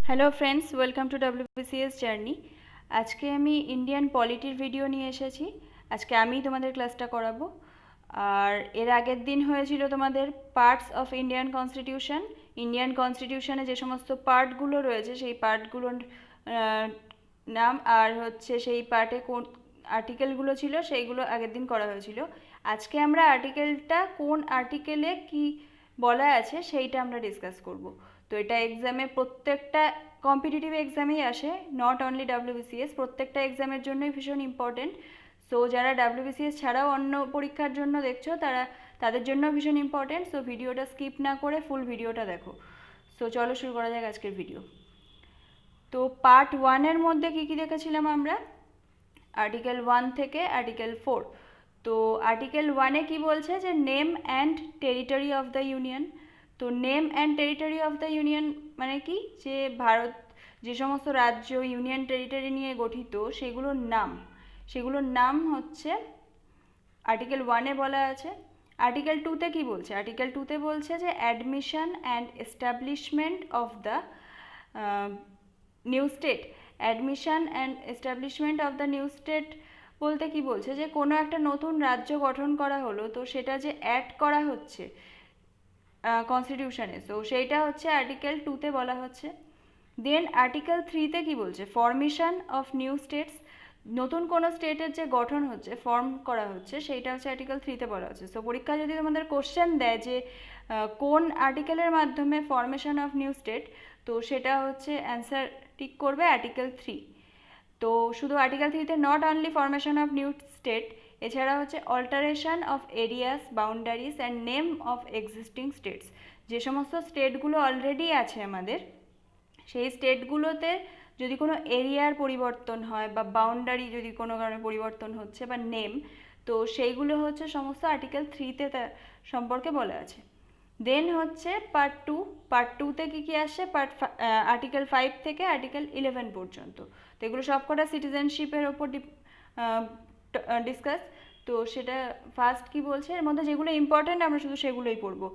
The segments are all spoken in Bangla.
Hello friends, welcome to WBCS journey. আজকে আমি ইন্ডিয়ান পলিটির ভিডিও নিয়ে এসেছি। আজকে আমি তোমাদের ক্লাসটা করাবো। আর এর আগের দিন হয়েছিল তোমাদের parts of Indian constitution. Indian কনস্টিটিউশনে যে সমস্ত পার্টগুলো রয়েছে সেই পার্টগুলোর নাম আর হচ্ছে সেই পার্টে কোন আর্টিকেলগুলো ছিল সেইগুলো আগের দিন করা হয়েছিল। আজকে আমরা আর্টিকেলটা কোন আর্টিকেলে কি বলা আছে সেইটা আমরা ডিসকাস করব। তো এটা এক্সামে প্রত্যেকটা কম্পিটিটিভ এক্সামেই আসে, নট অনলি ডাব্লিউবিসিএস, প্রত্যেকটা এক্সামের জন্যই ভীষণ ইম্পর্টেন্ট। সো যারা ডাব্লিউবিসিএস ছাড়াও অন্য পরীক্ষার জন্য দেখছো তাদের জন্য ভীষণ ইম্পর্টেন্ট। সো ভিডিওটা স্কিপ না করে ফুল ভিডিওটা দেখো। সো চলো শুরু করা যাক আজকের ভিডিও। তো পার্ট ওয়ানের মধ্যে কী কী দেখেছিলাম আমরা? আর্টিকেল 1 থেকে আর্টিকেল 4। তো আর্টিকেল 1-এ কী বলছে যে name and territory of the union. তো name and territory of the union মানে কি, যে ভারত যে সমস্ত রাজ্য ইউনিয়ন টেরিটরি নিয়ে গঠিত সেগুলোর নাম হচ্ছে আর্টিকেল 1-এ বলা আছে। আর্টিকেল 2-তে কী বলছে? আর্টিকেল 2-তে বলছে যে admission and establishment of the new state. Admission and establishment of the new state বলতে কি বলছে, যে কোনো একটা নতুন রাজ্য গঠন করা হলো, তো সেটা যে অ্যাড করা হচ্ছে কনস্টিটিউশনে, সো সেইটা হচ্ছে আর্টিকেল 2-তে বলা হচ্ছে। দেন আর্টিকেল 3-তে কি বলছে? Formation of new states. নতুন কোনো স্টেটের যে গঠন হচ্ছে, ফর্ম করা হচ্ছে, সেইটা হচ্ছে আর্টিকেল 3-তে বলা হচ্ছে। সো পরীক্ষা যদি তোমাদের কোশ্চেন দেয় যে কোন আর্টিকেলের মাধ্যমে ফর্মেশন অফ নিউ স্টেট, তো সেটা হচ্ছে অ্যান্সার টিক করবে আর্টিকেল 3। তো শুধু আর্টিকেল 3-তে not only formation of new state, এছাড়া হচ্ছে alteration of areas, boundaries and name of existing states. যে সমস্ত স্টেটগুলো অলরেডি আছে আমাদের, সেই স্টেটগুলোতে যদি কোনো এরিয়ার পরিবর্তন হয় বা বাউন্ডারি যদি কোনো কারণে পরিবর্তন হচ্ছে বা নেম, তো সেইগুলো হচ্ছে সমস্ত আর্টিকেল 3-তে সম্পর্কে বলা আছে। দেন হচ্ছে পার্ট 2। পার্ট 2-তে কী কী আসছে? আর্টিকেল 5 থেকে আর্টিকেল 11 পর্যন্ত। তো এগুলো সবকটা সিটিজেনশিপের ওপর ডিসকাস। তো সেটা ফার্স্ট কি বলছে, এর মধ্যে যেগুলো ইম্পর্টেন্ট আমরা শুধু সেগুলোই পড়বো,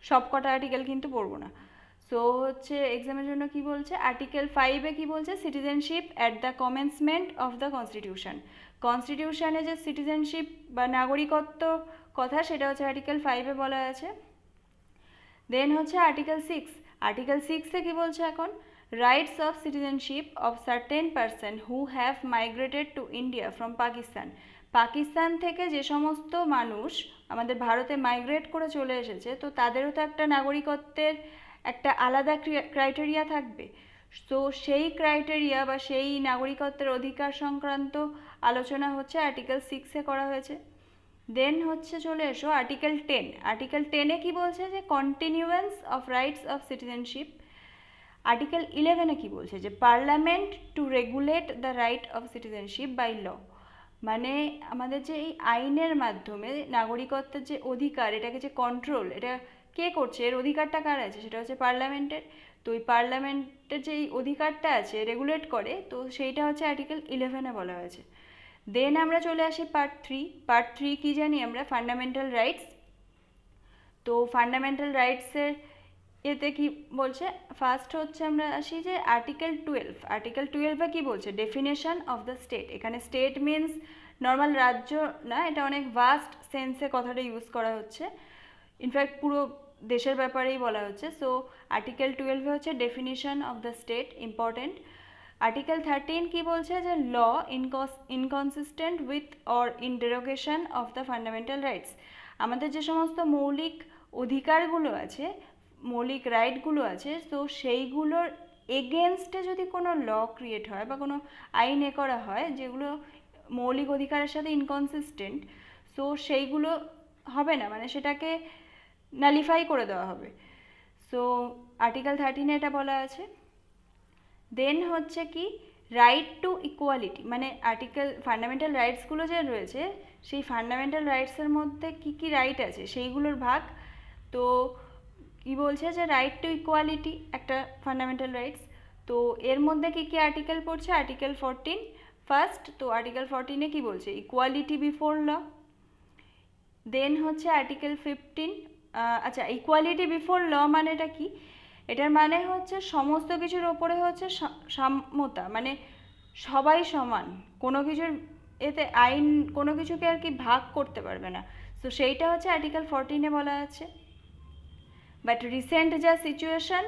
সবকটা আর্টিকেল কিন্তু পড়বো না। সো হচ্ছে এক্সামের জন্য কি বলছে, আর্টিকেল 5-এ কি বলছে? Citizenship at the commencement of the constitution. কনস্টিটিউশনে যে সিটিজেনশিপ বা নাগরিকত্ব কথা, সেটা হচ্ছে আর্টিকেল 5-এ বলা আছে। দেন হচ্ছে আর্টিকেল 6। আর্টিকেল 6-এ কী বলছে এখন? Rights of citizenship of certain person who have migrated to India from Pakistan. Pakistan থেকে যে সমস্ত মানুষ আমাদের ভারতে মাইগ্রেট করে চলে এসেছে, তো তাদেরও তো একটা নাগরিকত্বের একটা আলাদা ক্রাইটেরিয়া থাকবে। তো সেই ক্রাইটেরিয়া বা সেই নাগরিকত্বের অধিকার সংক্রান্ত আলোচনা হচ্ছে আর্টিকেল 6-এ করা হয়েছে। দেন হচ্ছে চলে এসো আর্টিকেল 10। আর্টিকেল 10-এ কী বলছে? যে continuance of rights of citizenship. Article 11-এ কী বলছে? যে parliament to regulate the right of citizenship by law. মানে আমাদের যে এই আইনের মাধ্যমে নাগরিকত্বের যে অধিকার, এটাকে যে কন্ট্রোল, এটা কে করছে? এর অধিকারটা কার আছে? সেটা হচ্ছে পার্লামেন্টের। তো এই পার্লামেন্টের যে এই অধিকারটা আছে রেগুলেট করে, তো সেইটা হচ্ছে আর্টিকেল 11-এ বলা হয়েছে। দেন আমরা চলে আসি পার্ট 3। পার্ট 3 কী জানি আমরা? Fundamental rights. তো ফান্ডামেন্টাল রাইটসের এতে কি বলছে? ফার্স্ট হচ্ছে আমরা আসি যে আর্টিকেল 12। আর্টিকেল 12-এ কী বলছে? Definition of the state. এখানে স্টেট মিনস নর্মাল রাজ্য না, এটা অনেক ভাস্ট সেন্সে কথাটা ইউজ করা হচ্ছে। ইনফ্যাক্ট পুরো দেশের ব্যাপারেই বলা হচ্ছে। সো আর্টিকেল 12-এ হচ্ছে definition of the state important. Article 13 কি বলছে? যে law inconsistent with or in derogation of the fundamental rights. আমাদের যে সমস্ত মৌলিক অধিকারগুলো আছে, মৌলিক রাইটগুলো আছে, তো সেইগুলোর এগেনস্টে যদি কোনো ল ক্রিয়েট হয় বা কোনো আইন করা হয় যেগুলো মৌলিক অধিকারের সাথে ইনকনসিস্টেন্ট, সো সেইগুলো হবে না, মানে সেটাকে নালিফাই করে দেওয়া হবে। সো আর্টিকেল 13-এ এটা বলা আছে। দেন হচ্ছে কি? Right to equality. মানে আর্টিকেল ফান্ডামেন্টাল রাইটসগুলো যে রয়েছে, সেই ফান্ডামেন্টাল রাইটসের মধ্যে কি কি রাইট আছে সেইগুলোর ভাগ। তো কি বলছে? যে রাইট টু ইকুয়ালিটি একটা ফান্ডামেন্টাল রাইটস। তো এর মধ্যে কি কি আর্টিকেল পড়ছে? Article 14 first. তো আর্টিকেল 14-এ কি বলছে? Equality before law. দেন হচ্ছে আর্টিকেল 15। আচ্ছা, ইকুয়ালিটি বিফোর ল মানেটা কি? এটার মানে হচ্ছে সমস্ত কিছুর ওপরে হচ্ছে সাম্যতা, মানে সবাই সমান, কোনো কিছুর এতে আইন কোনো কিছুকে আর কি ভাগ করতে পারবে না। তো সেইটা হচ্ছে আর্টিকেল 14-এ বলা আছে। বাট রিসেন্ট যা সিচুয়েশন,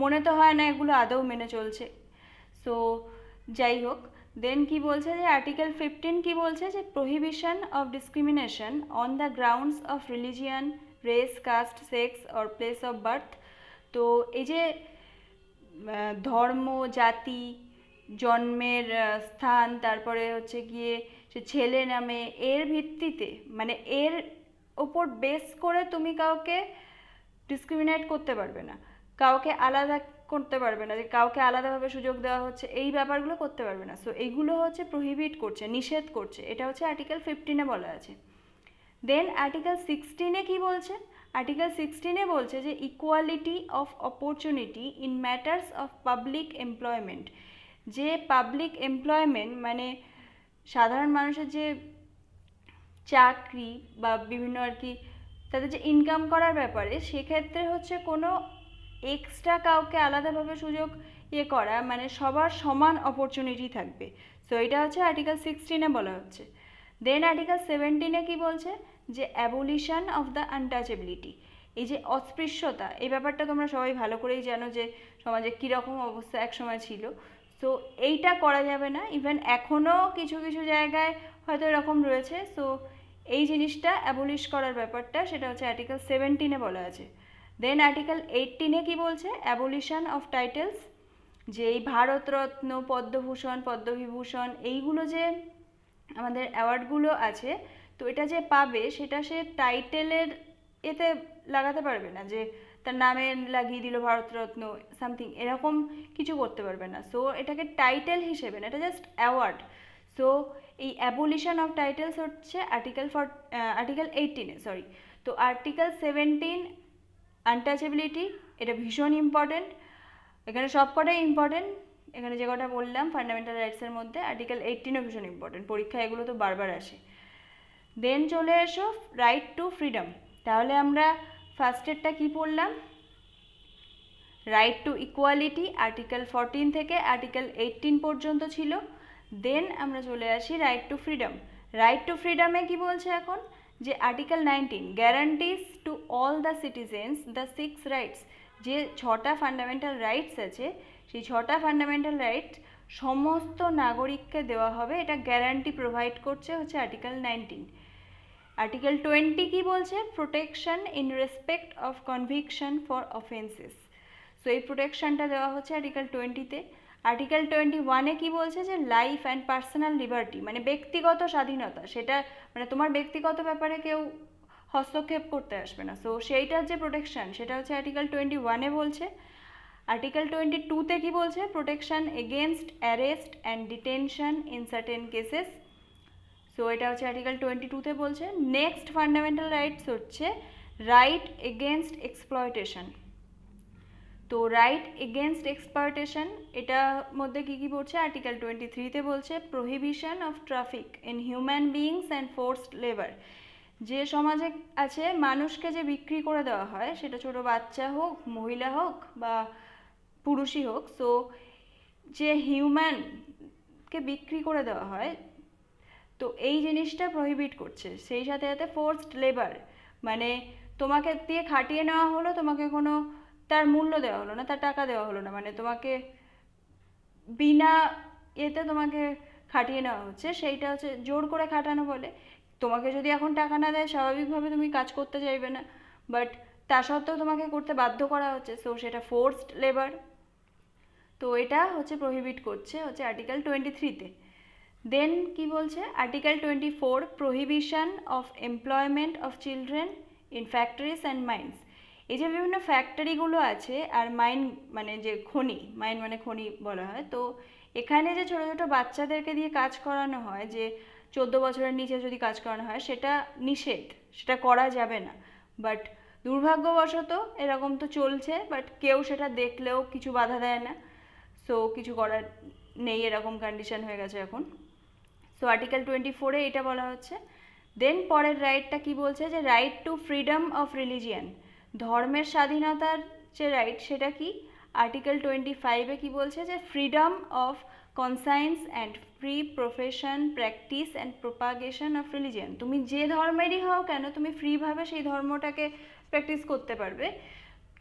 মনে তো হয় না এগুলো আদৌ মেনে চলছে। সো যাই হোক, দেন কি বলছে যে আর্টিকেল 15 কি বলছে যে prohibition of discrimination on the grounds of religion, race, caste, sex or place of birth. তো এই যে ধর্ম, জাতি, জন্মের স্থান, তারপরে হচ্ছে গিয়ে সে ছেলে নামে, এর ভিত্তিতে মানে এর ওপর বেস করে তুমি কাউকে ডিসক্রিমিনেট করতে পারবে না, কাউকে আলাদা করতে পারবে না, যে কাউকে আলাদাভাবে সুযোগ দেওয়া হচ্ছে, এই ব্যাপারগুলো করতে পারবে না। সো এইগুলো হচ্ছে প্রহিবিট করছে, নিষেধ করছে, এটা হচ্ছে আর্টিকেল 15-এ বলা আছে। দেন আর্টিকেল 16-এ কি বলছে? আর্টিকেল 16-এ বলছে যে equality of opportunity in matters of public employment. যে পাবলিক এমপ্লয়মেন্ট মানে সাধারণ মানুষের যে চাকরি বা বিভিন্ন আর কি তাদের যে ইনকাম করার ব্যাপারে, সেক্ষেত্রে হচ্ছে কোনো এক্সট্রা কাউকে আলাদাভাবে সুযোগ করা, মানে সবার সমান অপরচুনিটি থাকবে। সো এটা হচ্ছে আর্টিকেল 16-এ বলা হচ্ছে। দেন আর্টিকেল 17-এ কি বলছে যে অ্যাবলিশন অফ দ্য আনটাচেবিলিটি। এই যে অস্পৃশ্যতা, এই ব্যাপারটা তোমরা সবাই ভালো করেই জানো যে সমাজে কীরকম অবস্থা একসময় ছিল। সো এইটা করা যাবে না, ইভেন এখনও কিছু কিছু জায়গায় হয়তো এরকম রয়েছে। সো এই জিনিসটা অ্যাবলিশ করার ব্যাপারটা, সেটা হচ্ছে আর্টিকেল 17-এ বলা আছে। দেন আর্টিকেল 18-এ কি বলছে? Abolition of titles. যে এই ভারতরত্ন, পদ্মভূষণ, পদ্মবিভূষণ, এইগুলো যে আমাদের অ্যাওয়ার্ডগুলো আছে, তো এটা যে পাবে সেটা সে টাইটেলের এতে লাগাতে পারবে না, যে তার নামে লাগিয়ে দিল ভারতরত্ন সামথিং, এরকম কিছু করতে পারবে না। সো এটাকে টাইটেল হিসেবে না, এটা জাস্ট অ্যাওয়ার্ড। সো এই অ্যাবলিশন অফ টাইটেলস হচ্ছে আর্টিকেল 18-এ, সরি। তো আর্টিকেল 17 আনটাচেবিলিটি, এটা ভীষণ ইম্পর্টেন্ট। এখানে সব কটাই ইম্পর্টেন্ট, এখানে যে কটা বললাম ফান্ডামেন্টাল রাইটসের মধ্যে আর্টিকেল 18ও ভীষণ ইম্পর্টেন্ট, পরীক্ষায় এগুলো তো বারবার আসে। দেন চলে এসো রাইট টু ফ্রিডম। তাহলে আমরা ফার্স্টেরটা কি পড়লাম? রাইট টু ইকুয়ালিটি আর্টিকেল 14 থেকে আর্টিকেল 18 পর্যন্ত ছিল। দেন আমরা চলে আসি right to freedom. Right to ফ্রিডমে কি বলছে এখন? যে article 19 guarantees to all the citizens the 6 rights. যে 6টা ফান্ডামেন্টাল রাইটস আছে, সেই 6টা ফান্ডামেন্টাল রাইটস সমস্ত নাগরিককে দেওয়া হবে, এটা গ্যারান্টি প্রোভাইড করছে হচ্ছে আর্টিকেল 19। আর্টিকেল 20 কি বলছে? Protection in respect of conviction for offences. So এই প্রোটেকশনটা দেওয়া হচ্ছে আর্টিকেল 20-তে। আর্টিকেল 21-এ কি বলছে? যে লাইফ অ্যান্ড পার্সোনাল লিবার্টি, মানে ব্যক্তিগত স্বাধীনতা, সেটা মানে তোমার ব্যক্তিগত ব্যাপারে কেউ হস্তক্ষেপ করতে আসবে না। সো সেইটার যে প্রোটেকশন, সেটা হচ্ছে আর্টিকেল 21-এ বলছে। আর্টিকেল 22-তে কি বলছে? Protection against arrest and detention in certain cases. So এটা হচ্ছে আর্টিকেল 22-তে বলছে। নেক্সট ফান্ডামেন্টাল রাইটস হচ্ছে রাইট এগেনস্ট এক্সপ্লয়টেশন। তো রাইট এগেনস্ট এক্সপ্লয়টেশন, এটার মধ্যে কী কী পড়ছে? আর্টিকেল 23-তে বলছে prohibition of traffic in human beings and forced labour. যে সমাজে আছে মানুষকে যে বিক্রি করে দেওয়া হয়, সেটা ছোট বাচ্চা হোক, মহিলা হোক বা পুরুষই হোক, সো যে হিউম্যানকে বিক্রি করে দেওয়া হয়, তো এই জিনিসটা প্রহিবিট করছে। সেই সাথে সাথে ফোর্সড লেবার, মানে তোমাকে দিয়ে খাটিয়ে নেওয়া হলো, তোমাকে কোনো তার মূল্য দেওয়া হলো না, তার টাকা দেওয়া হলো না, মানে তোমাকে বিনা এতে তোমাকে খাটিয়ে নেওয়া হচ্ছে, সেইটা হচ্ছে জোর করে খাটানো বলে। তোমাকে যদি এখন টাকা না দেয়, স্বাভাবিকভাবে তুমি কাজ করতে চাইবে না, বাট তা সত্ত্বেও তোমাকে করতে বাধ্য করা হচ্ছে, সো সেটা ফোর্সড লেবার। তো এটা হচ্ছে প্রহিবিট করছে হচ্ছে আর্টিকেল 23-তে। দেন কি বলছে? Article 24 prohibition of employment of children in factories and mines. এই যে বিভিন্ন ফ্যাক্টরিগুলো আছে আর মাইন মানে যে খনি, মাইন মানে খনি বলা হয়, তো এখানে যে ছোটো ছোটো বাচ্চাদেরকে দিয়ে কাজ করানো হয়, যে 14 বছরের নিচে যদি কাজ করানো হয়, সেটা নিষেধ, সেটা করা যাবে না। বাট দুর্ভাগ্যবশত এরকম তো চলছে, বাট কেউ সেটা দেখলেও কিছু বাধা দেয় না। সো কিছু করার নেই, এরকম কন্ডিশন হয়ে গেছে এখন। সো আর্টিকেল 24-এ এটা বলা হচ্ছে। দেন পরের রাইটটা কি বলছে? যে right to freedom of religion, ধর্মের স্বাধীনতার যে রাইট সেটা কি, আর্টিকেল 25-এ কি বলছে যে freedom of conscience and free profession practice and propagation of religion. তুমি যে ধর্মেরই হও কেন তুমি ফ্রিভাবে সেই ধর্মটাকে প্র্যাকটিস করতে পারবে,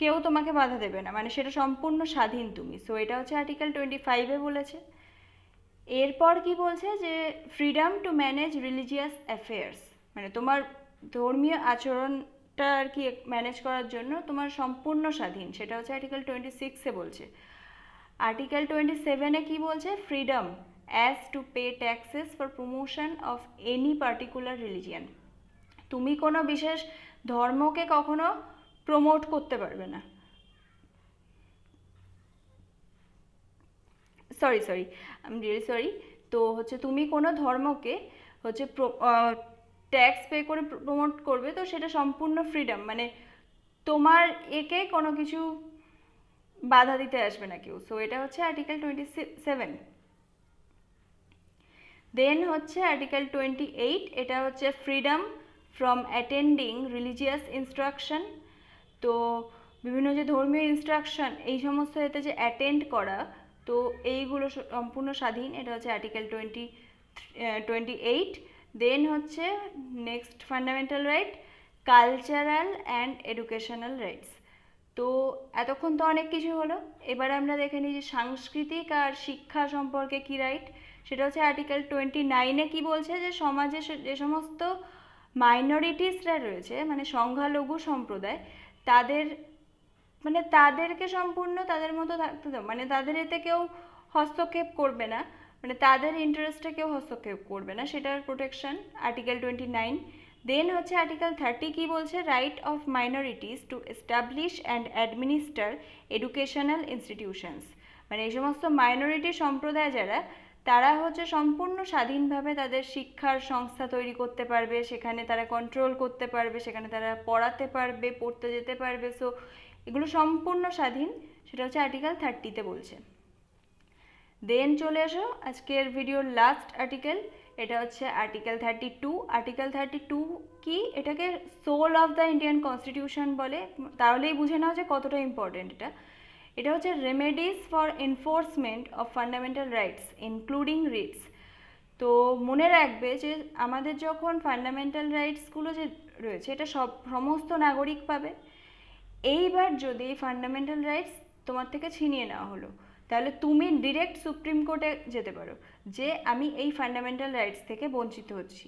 কেউ তোমাকে বাধা দেবে না, মানে সেটা সম্পূর্ণ স্বাধীন তুমি। সো এটা হচ্ছে আর্টিকেল 25-এ বলেছে। এরপর কি বলছে যে freedom to manage religious affairs, মানে তোমার ধর্মীয় আচরণটা আর কি ম্যানেজ করার জন্য তোমার সম্পূর্ণ স্বাধীন, সেটা হচ্ছে আর্টিকেল 26-এ বলছে। আর্টিকেল 27-এ কি বলছে, freedom as to pay taxes for promotion of any particular religion, তুমি কোনো বিশেষ ধর্মকে কখনো প্রমোট করতে পারবে না, sorry I am really sorry. তো হচ্ছে তুমি কোনো ধর্মকে হচ্ছে ট্যাক্স পে করে প্রমোট করবে, তো সেটা সম্পূর্ণ ফ্রিডম, মানে তোমার একে কোনো কিছু বাধা দিতে আসবে না কেউ। সো এটা হচ্ছে আর্টিকেল 27। দেন হচ্ছে আর্টিকেল 28, এটা হচ্ছে freedom from attending religious instruction. তো বিভিন্ন যে ধর্মীয় ইনস্ট্রাকশন এই সমস্ত এতে যে অ্যাটেন্ড করা, তো এইগুলো সম্পূর্ণ স্বাধীন, এটা হচ্ছে আর্টিকেল 28। দেন হচ্ছে next fundamental right, cultural and educational rights. তো এতক্ষণ তো অনেক কিছু হলো, এবার আমরা দেখে নিই যে সাংস্কৃতিক আর শিক্ষা সম্পর্কে কী রাইট। সেটা হচ্ছে আর্টিকেল 29-এ কী বলছে যে সমাজে যে সমস্ত মাইনরিটিসরা রয়েছে, মানে সংখ্যালঘু সম্প্রদায়, তাদের মানে তাদেরকে সম্পূর্ণ তাদের মতো থাকতে দাও, মানে তাদের এতে কেউ হস্তক্ষেপ করবে না, মানে তাদের ইন্টারেস্টে কেউ হস্তক্ষেপ করবে না, সেটার প্রোটেকশন আর্টিকেল 29। দেন হচ্ছে আর্টিকেল 30 কি বলছে, right of minorities to establish and administer educational institutions, মানে এই সমস্ত মাইনরিটি সম্প্রদায় যারা, তারা হচ্ছে সম্পূর্ণ স্বাধীনভাবে তাদের শিক্ষার সংস্থা তৈরি করতে পারবে, সেখানে তারা কন্ট্রোল করতে পারবে, সেখানে তারা পড়াতে পারবে, পড়তে যেতে পারবে। সো এগুলো সম্পূর্ণ স্বাধীন, সেটা হচ্ছে আর্টিকেল 30-তে বলছে। দেন চলে আসো আজকের ভিডিওর লাস্ট আর্টিকেল, এটা হচ্ছে আর্টিকেল 32। আর্টিকেল 32 কি, এটাকে soul of the Indian constitution বলে, তাহলেই বুঝে নাও যে কতটা ইম্পর্টেন্ট এটা। এটা হচ্ছে remedies for enforcement of fundamental rights including Ritz. তো মনে রাখবে যে আমাদের যখন ফান্ডামেন্টাল রাইটসগুলো যে রয়েছে এটা সমস্ত নাগরিক পাবে। এইবার যদি ফান্ডামেন্টাল রাইটস তোমার থেকে ছিনিয়ে নেওয়া হলো, তাহলে তুমি ডিরেক্ট সুপ্রিম কোর্টে যেতে পারো যে আমি এই ফান্ডামেন্টাল রাইটস থেকে বঞ্চিত হচ্ছি।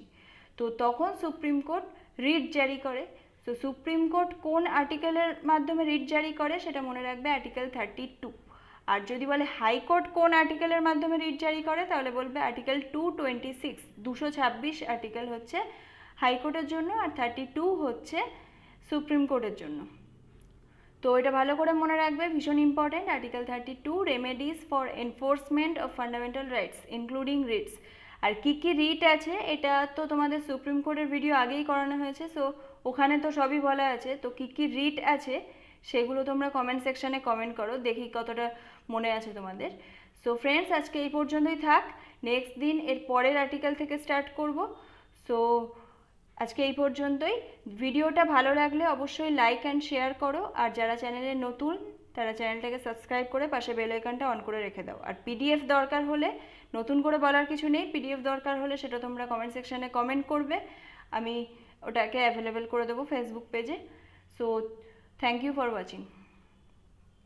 তো তখন সুপ্রিম কোর্ট রিট জারি করে। তো সুপ্রিম কোর্ট কোন আর্টিকেলের মাধ্যমে রিট জারি করে সেটা মনে রাখবে, আর্টিকেল 32। আর যদি বলে হাইকোর্ট কোন আর্টিকেলের মাধ্যমে রিট জারি করে, তাহলে বলবে আর্টিকেল 226, 226 আর্টিকেল হচ্ছে হাইকোর্টের জন্য, আর 32 হচ্ছে সুপ্রিম কোর্টের জন্য। তো এটা ভালো করে মনে রাখবে, ভীষণ important. Article 32, remedies for enforcement of fundamental rights including writs. আর কী কী রিট আছে এটা তো তোমাদের সুপ্রিম কোর্টের ভিডিও আগেই করানো হয়েছে, সো ওখানে তো সবই বলা আছে। তো কী কী রিট আছে সেগুলো তোমরা কমেন্ট সেকশানে কমেন্ট করো, দেখি কতটা মনে আছে তোমাদের। সো ফ্রেন্ডস, আজকে এই পর্যন্তই থাক, নেক্সট দিন এর পরের আর্টিকেল থেকে স্টার্ট করব। সো আজকে এই পর্যন্তই। ভিডিওটা ভালো লাগলে অবশ্যই লাইক অ্যান্ড শেয়ার করো, আর যারা চ্যানেলে নতুন তারা চ্যানেলটাকে সাবস্ক্রাইব করে পাশে বেল আইকনটা অন করে রেখে দাও। আর পিডিএফ দরকার হলে, নতুন করে বলার কিছু নেই, পিডিএফ দরকার হলে সেটা তোমরা কমেন্ট সেকশানে কমেন্ট করবে, আমি ওটাকে অ্যাভেলেবেল করে দেবো ফেসবুক পেজে। So thank you for watching.